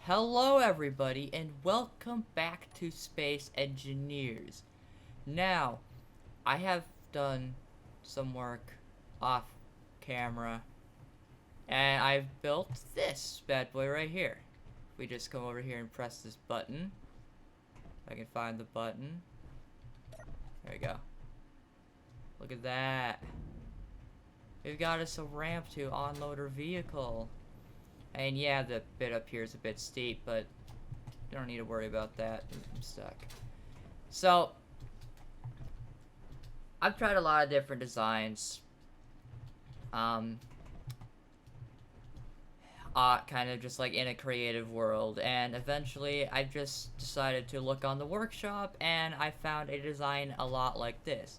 Hello everybody and welcome back to Space Engineers. Now, I have done some work off camera and I've built this bad boy right here. We just come over here and press this button. If I can find the button. There we go. Look at that. We've got us a ramp to unload our vehicle. And yeah, the bit up here is a bit steep, but you don't need to worry about that. I'm stuck. So, I've tried a lot of different designs. Kind of just like in a creative world. And eventually, I just decided to look on the workshop, and I found a design a lot like this.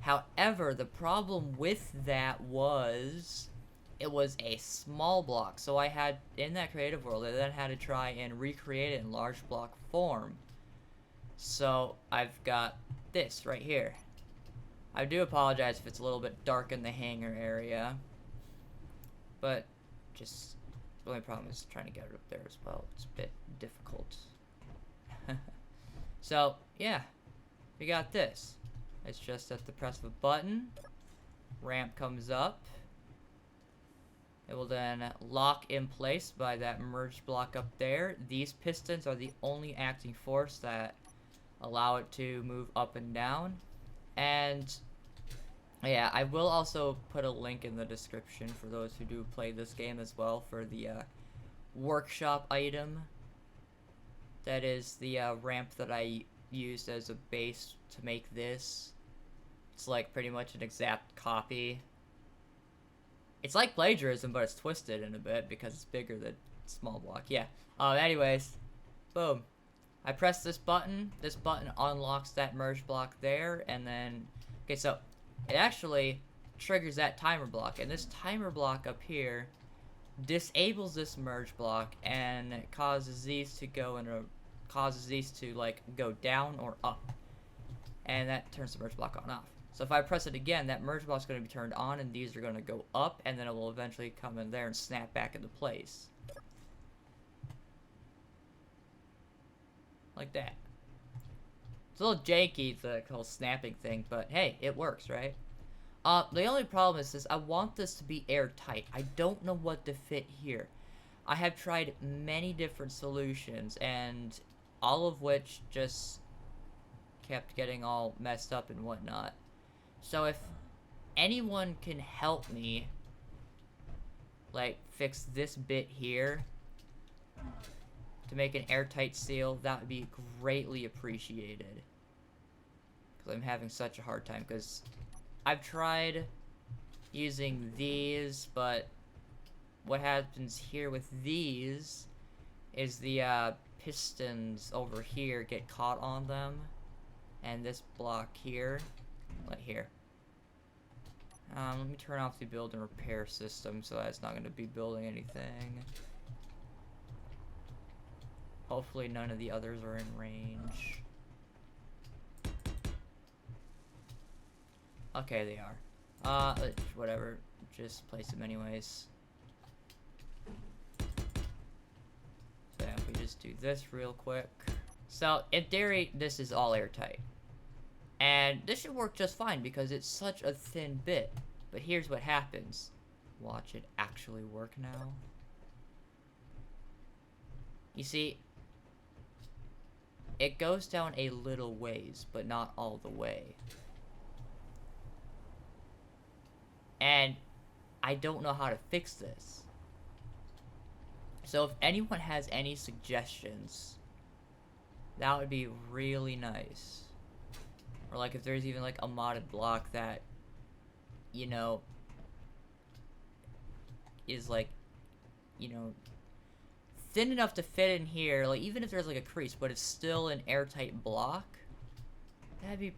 However, the problem with that was it was a small block, so I had, in that creative world, I then had to try and recreate it in large block form. So I've got this right here. I do apologize if it's a little bit dark in the hangar area, but just the only problem is trying to get it up there as well. It's a bit difficult. So yeah, we got this. It's just at the press of a button, ramp comes up. It will then lock in place by that merge block up there. These pistons are the only acting force that allow it to move up and down. And yeah, I will also put a link in the description for those who do play this game as well for the workshop item. That is the ramp that I used as a base to make this. It's like pretty much an exact copy. It's like plagiarism, but it's twisted in a bit because it's bigger than small block. Yeah. Anyways, boom. I press this button. This button unlocks that merge block there, and then okay, so it actually triggers that timer block, and this timer block up here disables this merge block and it causes these to go in a like go down or up, and that turns the merge block on and off. So if I press it again, that merge block is going to be turned on, and these are going to go up, and then it will eventually come in there and snap back into place. Like that. It's a little janky, the whole snapping thing, but hey, it works, right? The only problem is this, I want this to be airtight. I don't know what to fit here. I have tried many different solutions, and all of which just kept getting all messed up and whatnot. So if anyone can help me, like, fix this bit here to make an airtight seal, that would be greatly appreciated. Because I'm having such a hard time, because I've tried using these, but what happens here with these is the pistons over here get caught on them, and this block here, right here. Let me turn off the build and repair system so that's not going to be building anything. Hopefully none of the others are in range. Okay, they are. Whatever. Just place them anyways. So yeah, if we just do this real quick. So, in theory, this is all airtight. And this should work just fine because it's such a thin bit. But here's what happens. Watch it actually work now. You see, it goes down a little ways, but not all the way. And I don't know how to fix this. So if anyone has any suggestions, that would be really nice. Or like if there's even like a modded block that, you know, is like, you know, thin enough to fit in here, like even if there's like a crease, but it's still an airtight block, that'd be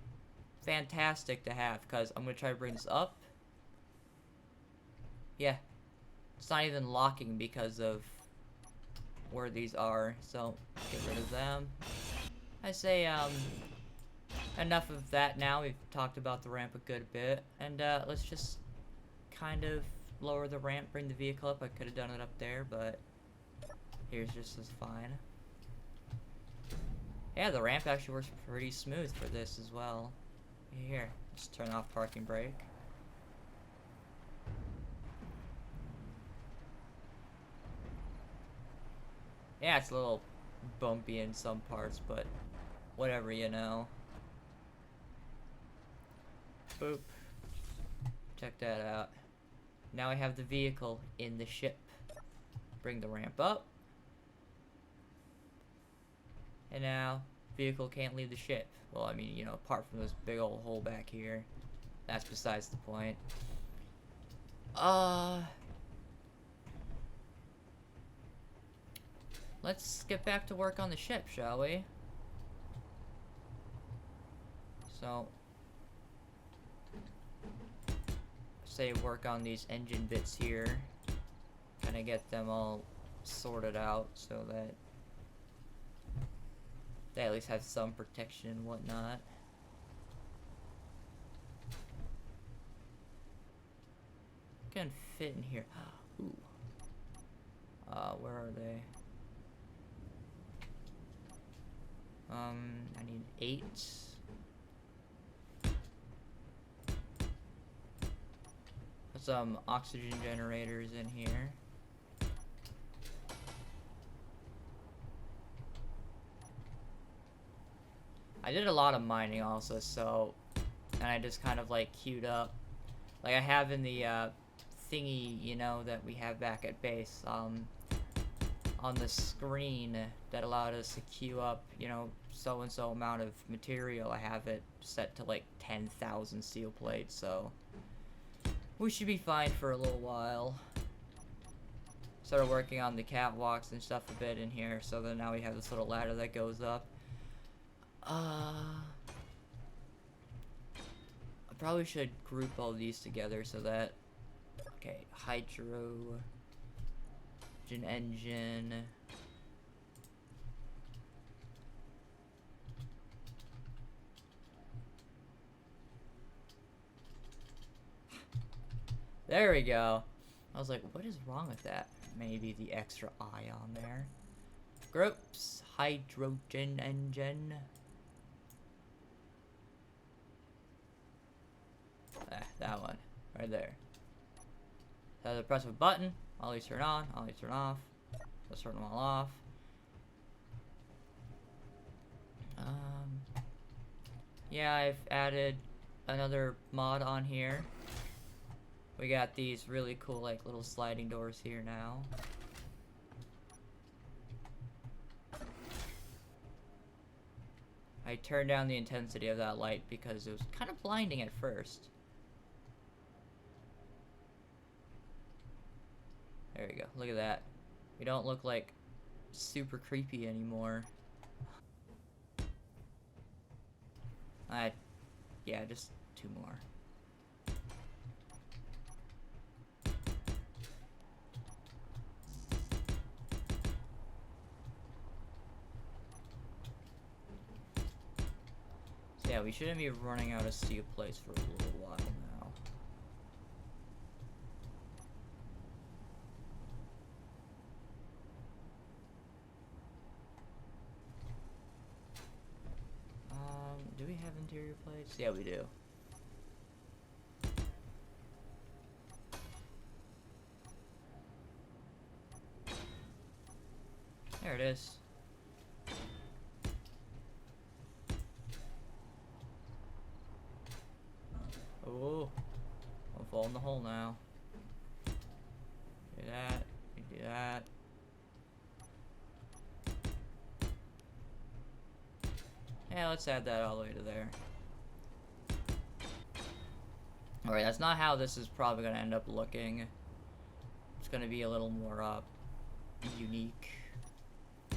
fantastic to have, because I'm going to try to bring this up. Yeah, it's not even locking because of where these are, so get rid of them. I say, enough of that now. We've talked about the ramp a good bit, and let's just kind of lower the ramp, bring the vehicle up. I could have done it up there, but Here's just as fine. Yeah, the ramp actually works pretty smooth for this as well. Here, just turn off parking brake. Yeah, it's a little bumpy in some parts, but whatever, you know. Boop. Check that out. Now I have the vehicle in the ship. Bring the ramp up. And now, vehicle can't leave the ship. Well, I mean, you know, apart from this big old hole back here. That's besides the point. Let's get back to work on the ship, shall we? So, say work on these engine bits here. Kind of get them all sorted out so that they at least have some protection and whatnot. Can fit in here. Ooh. Where are they? I need 8. Put some oxygen generators in here. I did a lot of mining also, so, and I just kind of like queued up, like I have in the thingy, you know, that we have back at base, on the screen that allowed us to queue up, you know, so and so amount of material. I have it set to like 10,000 steel plates, so we should be fine for a little while. Started working on the catwalks and stuff a bit in here, so then now we have this little ladder that goes up. I probably should group all these together so that, okay, hydrogen engine. There we go. I was like, what is wrong with that? Maybe the extra I on there. Groups, hydrogen engine. That one, right there. So I press a button, all these turn on, all these turn off. Let's turn them all off. Yeah, I've added another mod on here. We got these really cool, like, little sliding doors here now. I turned down the intensity of that light because it was kind of blinding at first. There we go. Look at that. We don't look like super creepy anymore. Yeah, just 2 more. So yeah, we shouldn't be running out of steel plates for a little while now. Do we have interior plates? Yeah, we do. There it is. Oh, I'll fall in the hole now. Do that, do that. Yeah, let's add that all the way to there. Alright, that's not how this is probably going to end up looking. It's going to be a little more, unique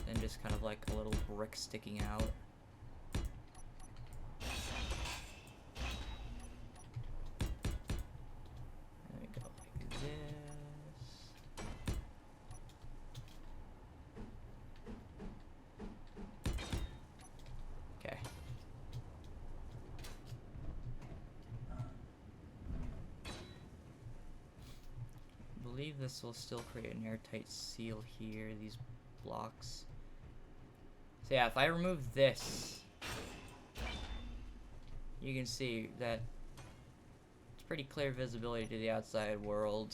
than just kind of like a little brick sticking out. There we go, like this. Okay. I believe this will still create an airtight seal here. These blocks. So yeah, if I remove this, you can see that it's pretty clear visibility to the outside world.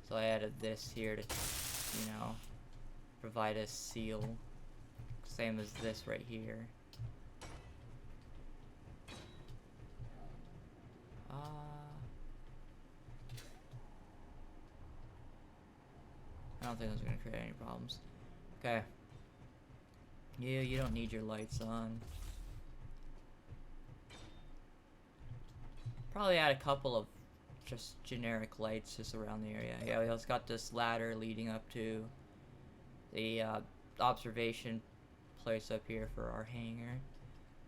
So I added this here to, you know, provide a seal. Same as this right here. I don't think that's gonna create any problems. Okay. You don't need your lights on. Probably add a couple of just generic lights just around the area. Yeah, we also got this ladder leading up to the observation place up here for our hangar,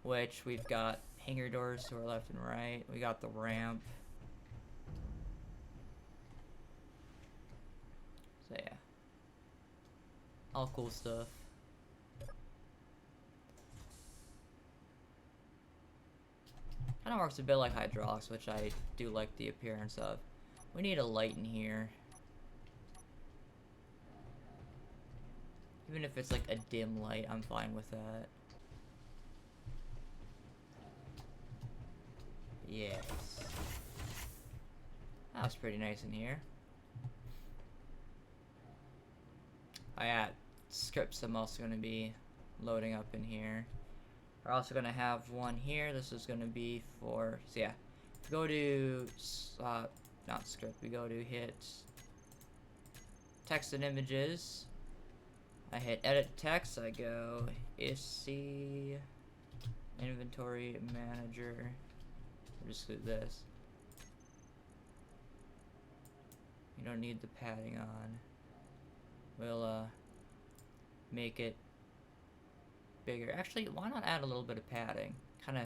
which we've got hangar doors to our left and right. We got the ramp. So yeah, all cool stuff. Kind of works a bit like hydraulics, which I do like the appearance of. We need a light in here. Even if it's like a dim light, I'm fine with that. Yes. That was pretty nice in here. Oh yeah, scripts I'm also going to be loading up in here. We're also going to have one here. This is going to be for, so yeah, if we go to, not script, we go to hit text and images. I hit edit text, I go ISC inventory manager. We'll just do this. You don't need the padding on. We'll make it bigger. Actually, why not add a little bit of padding? Kind of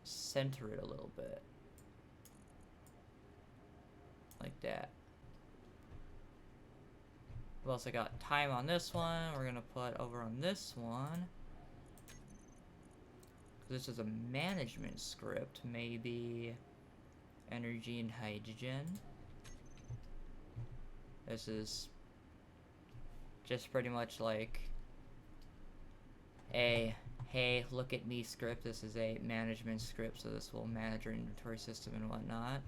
center it a little bit. Like that. We've also got time on this one. We're gonna put over on this one. This is a management script. Maybe energy and hydrogen. This is just pretty much like a hey, look at me script. This is a management script, so this will manage your inventory system and whatnot.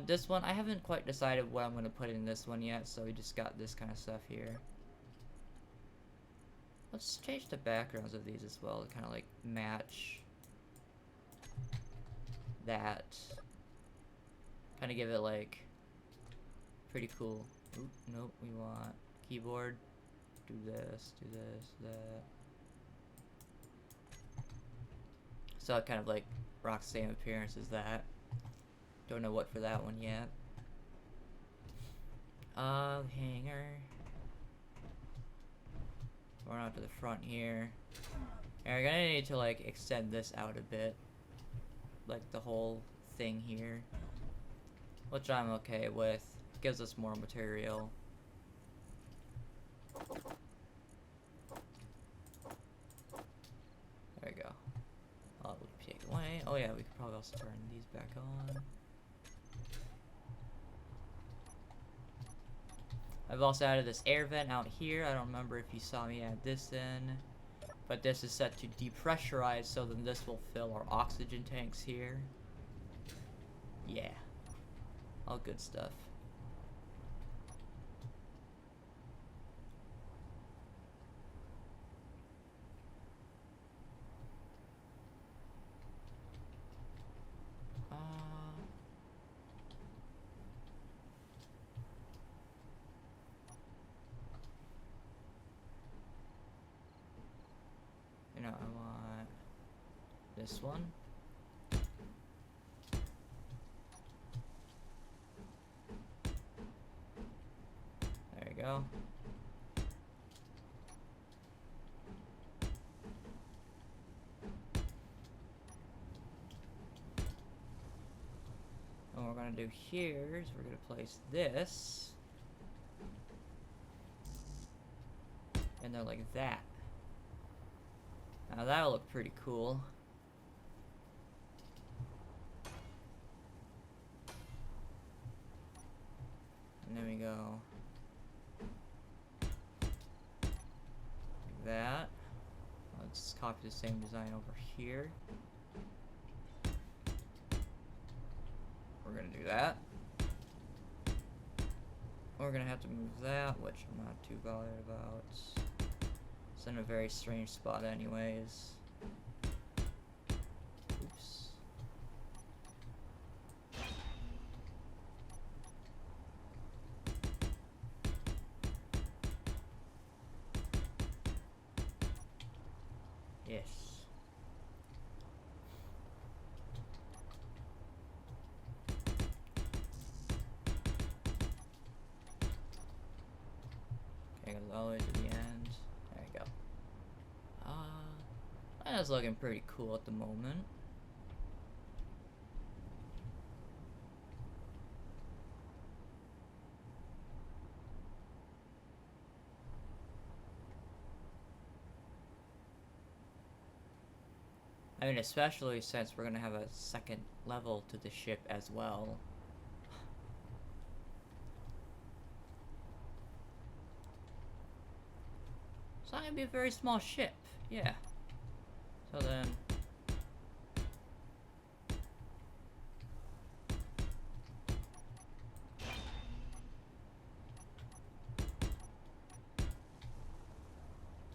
This one, I haven't quite decided what I'm going to put in this one yet, so we just got this kind of stuff here. Let's change the backgrounds of these as well to kind of like match that. Kind of give it like pretty cool. Oop, nope, we want keyboard. Do this, that. So it kind of like rocks the same appearance as that. Don't know what for that one yet. Hangar. Going out to the front here. And we're gonna need to like extend this out a bit. Like the whole thing here. Which I'm okay with. Gives us more material. There we go. Oh, we can take it away. Oh yeah, we could probably also turn these back on. I've also added this air vent out here. I don't remember if you saw me add this in. But this is set to depressurize, so then this will fill our oxygen tanks here. Yeah. All good stuff. You know, I want this one. There you go. And what we're gonna do here is we're gonna place this in there like that. Now that'll look pretty cool. And then we go that. Let's copy the same design over here. We're gonna do that. We're gonna have to move that, which I'm not too bothered about. It's in a very strange spot anyways. Oops. Yes. Okay, goes all the way to the end. There we go. That's looking pretty cool at the moment. I mean, especially since we're gonna have a second level to the ship as well. It's not gonna be a very small ship, yeah. So then...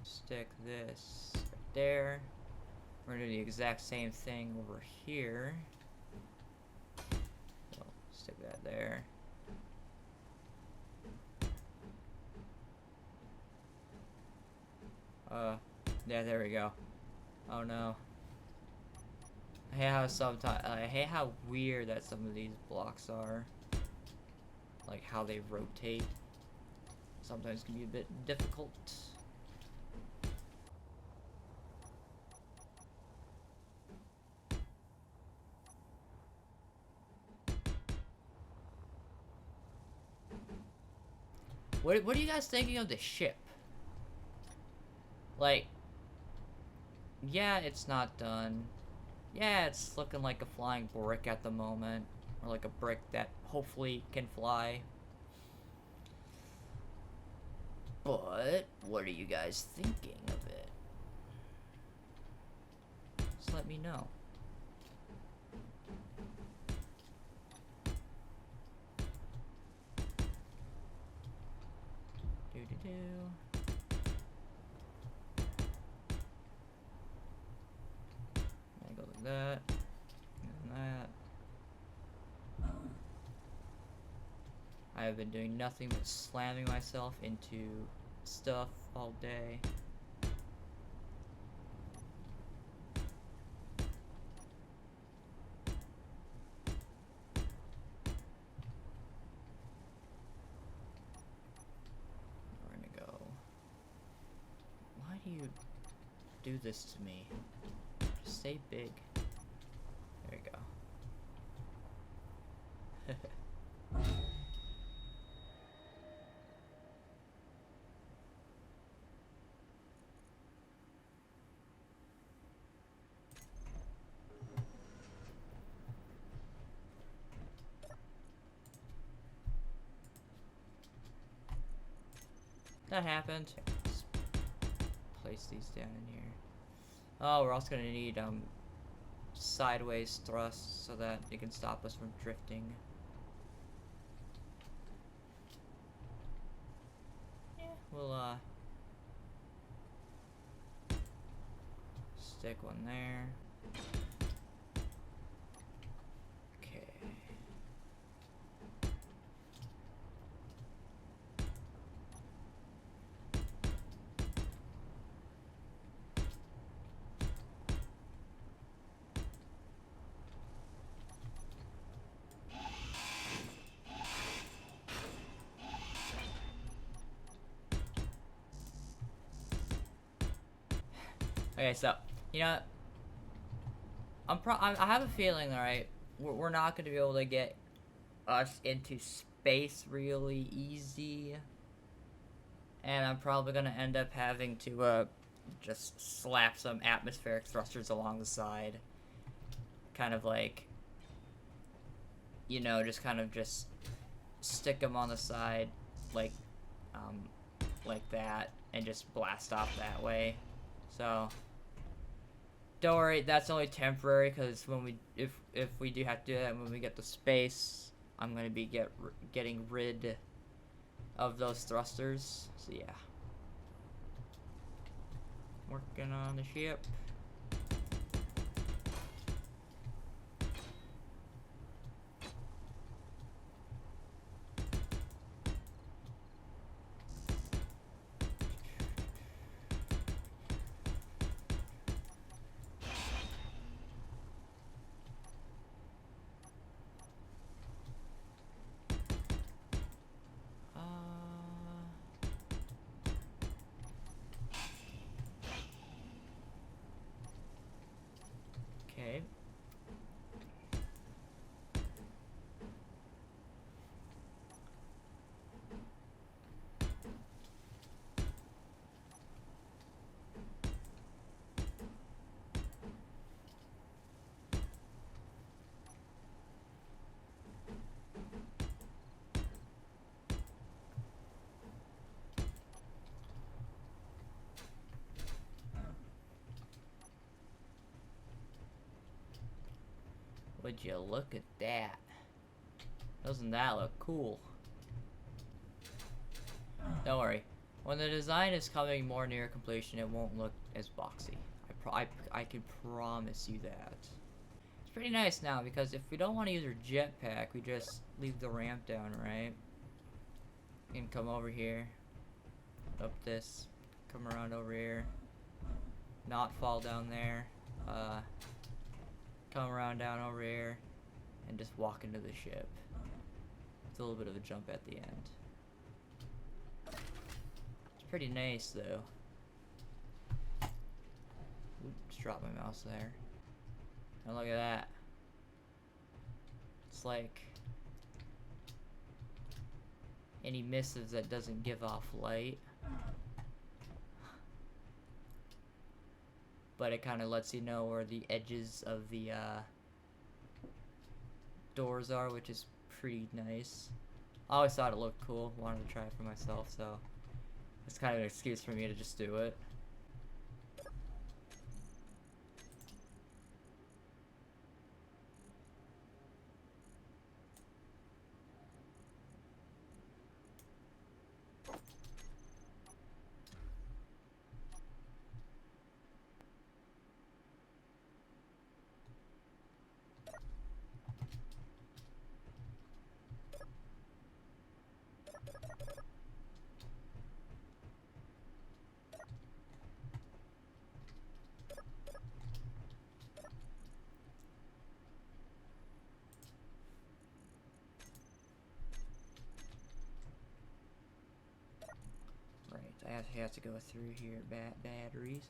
stick this right there. We're gonna do the exact same thing over here. So, stick that there. Yeah, there we go. Oh no. I hate how sometimes I hate how weird that some of these blocks are. Like how they rotate. Sometimes can be a bit difficult. What are you guys thinking of the ship? Like, yeah, it's not done. Yeah, it's looking like a flying brick at the moment. Or like a brick that hopefully can fly. But, what are you guys thinking of it? Just let me know. I go like that. And that. I have been doing nothing but slamming myself into stuff all day. We're gonna go. Why do you do this to me? Just stay big. There you go. That happened. Let's place these down in here. Oh, we're also gonna need sideways thrust so that it can stop us from drifting. Yeah, we'll stick one there. Okay. Okay, so, you know, I have a feeling, alright, we're not going to be able to get us into space really easy. And I'm probably going to end up having to, just slap some atmospheric thrusters along the side. Kind of like, you know, just kind of just stick them on the side, like, like that and just blast off that way. So don't worry, that's only temporary, because when we if we do have to do that when we get the space, I'm gonna be getting rid of those thrusters. So yeah, working on the ship. Okay. Would you look at that? Doesn't that look cool? Don't worry. When the design is coming more near completion, it won't look as boxy. I can promise you that. It's pretty nice now, because if we don't want to use our jetpack, we just leave the ramp down, right? And come over here. Up this. Come around over here. Not fall down there. Come around down over here. And just walk into the ship. It's a little bit of a jump at the end. It's pretty nice, though. Oops, dropped my mouse there. And look at that. It's like any missives that doesn't give off light. But it kind of lets you know where the edges of the doors are, which is pretty nice. I always thought it looked cool. Wanted to try it for myself, so it's kind of an excuse for me to just do it. I have to go through here. Batteries.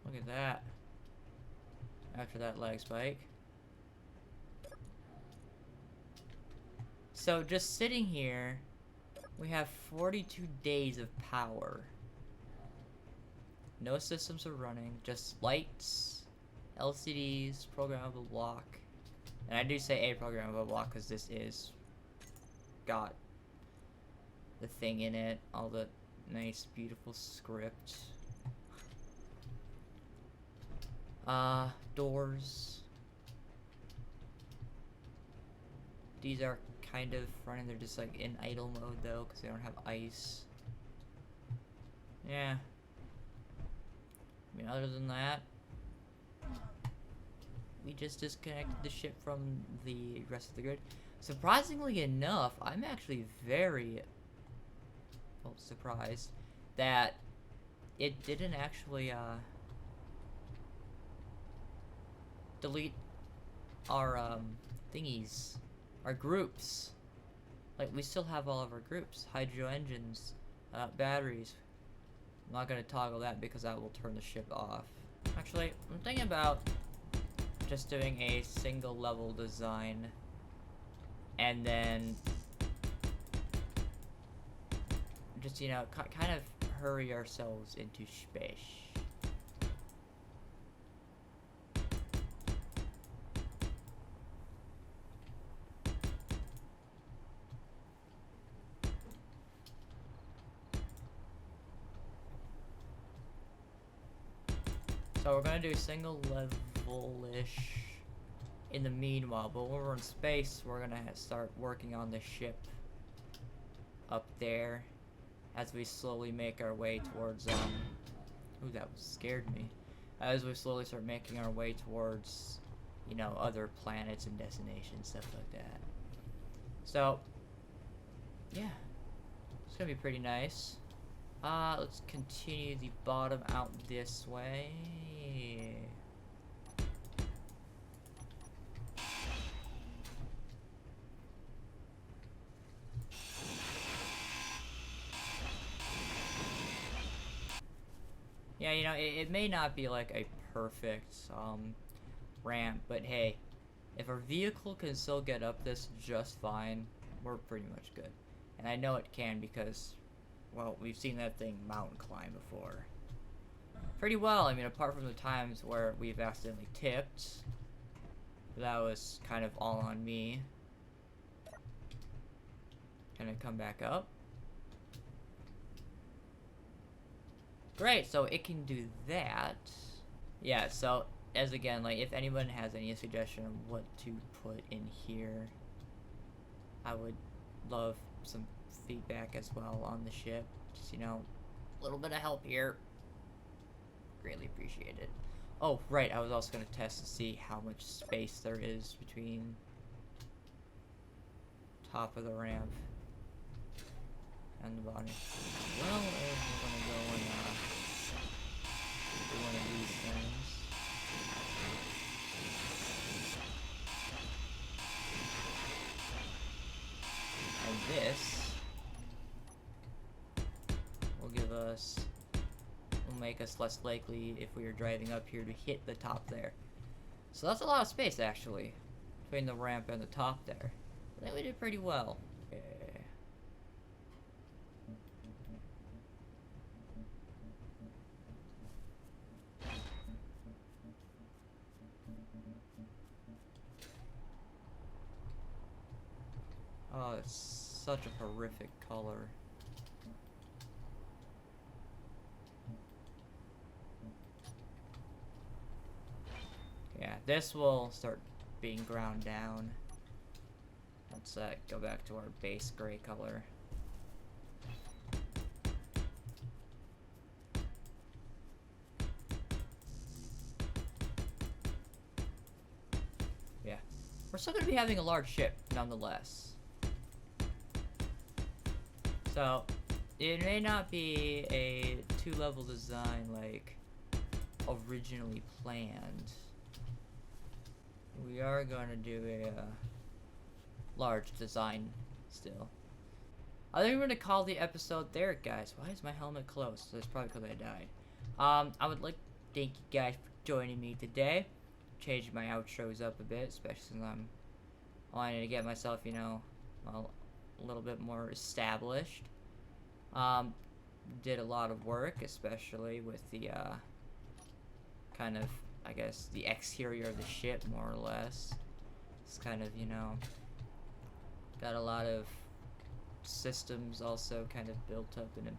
Look at that. After that lag spike. So just sitting here, we have 42 days of power. No systems are running, just lights, LCDs, programmable block. And I do say a programmable block because this is got the thing in it, all the nice, beautiful script. Doors. These are kind of running, they're just like in idle mode though, because they don't have ice. Yeah. I mean, other than that, we just disconnected the ship from the rest of the grid. Surprisingly enough, I'm actually very surprised that it didn't actually delete our thingies, our groups. Like, we still have all of our groups, hydro engines, batteries. I'm not gonna toggle that because that will turn the ship off. Actually, I'm thinking about just doing a single level design and then just, you know, kind of hurry ourselves into space. So we're gonna do single level-ish in the meanwhile, but when we're in space, we're gonna start working on the ship up there as we slowly make our way towards, ooh, that scared me. As we slowly start making our way towards, you know, other planets and destinations, stuff like that. So, yeah, it's gonna be pretty nice. Let's continue the bottom out this way. Yeah, you know, it may not be like a perfect ramp, but hey, if our vehicle can still get up this just fine, we're pretty much good. And I know it can because, well, we've seen that thing mountain climb before. Pretty well, I mean, apart from the times where we've accidentally tipped. That was kind of all on me. Can I come back up? Great, so it can do that. Yeah, so, as again, like, if anyone has any suggestion on what to put in here, I would love some feedback as well on the ship. Just, you know, a little bit of help here. Greatly appreciated. Oh, right, I was also going to test to see how much space there is between top of the ramp and the bottom. Well, we're going to go and do one of these things. And this will give us, will make us less likely if we are driving up here to hit the top there. So that's a lot of space actually, between the ramp and the top there. I think we did pretty well. Okay. Oh, it's such a horrific color. Yeah, this will start being ground down. Let's go back to our base gray color. Yeah, we're still going to be having a large ship nonetheless. So, it may not be a two-level design like originally planned. We are going to do a large design still. I think we're going to call the episode there, guys. Why is my helmet closed? So it's probably because I died. I would like to thank you guys for joining me today. Changed my outros up a bit, especially since I'm wanting to get myself, you know, well, a little bit more established. Did a lot of work, especially with the kind of, I guess, the exterior of the ship, more or less. It's kind of, you know, got a lot of systems also kind of built up and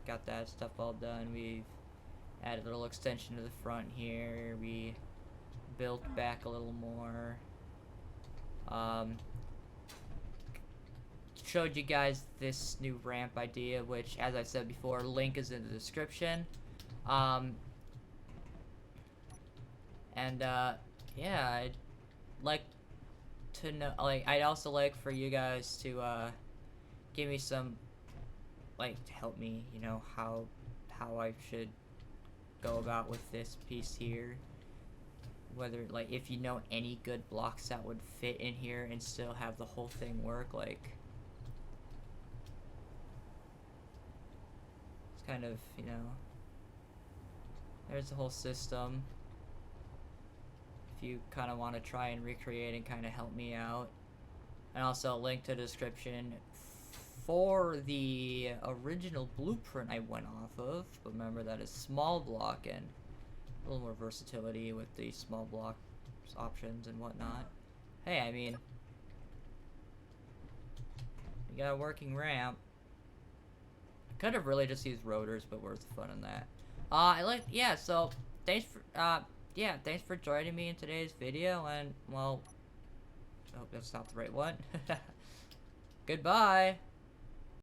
got that stuff all done. We've added a little extension to the front here. We built back a little more. Showed you guys this new ramp idea, which, as I said before, link is in the description. Yeah, I'd like to know, like, I'd also like for you guys to, give me some, like, to help me, you know, how I should go about with this piece here. Whether, like, if you know any good blocks that would fit in here and still have the whole thing work, like, it's kind of, you know, there's the whole system. If you kind of want to try and recreate and kind of help me out. And also a link to the description for the original blueprint I went off of. But remember, that is small block and a little more versatility with the small block options and whatnot. Hey, I mean, you got a working ramp. Could have really just used rotors, but where's the fun in that? Yeah, so thanks for yeah, thanks for joining me in today's video, and well, oh, that's not the right one. Goodbye.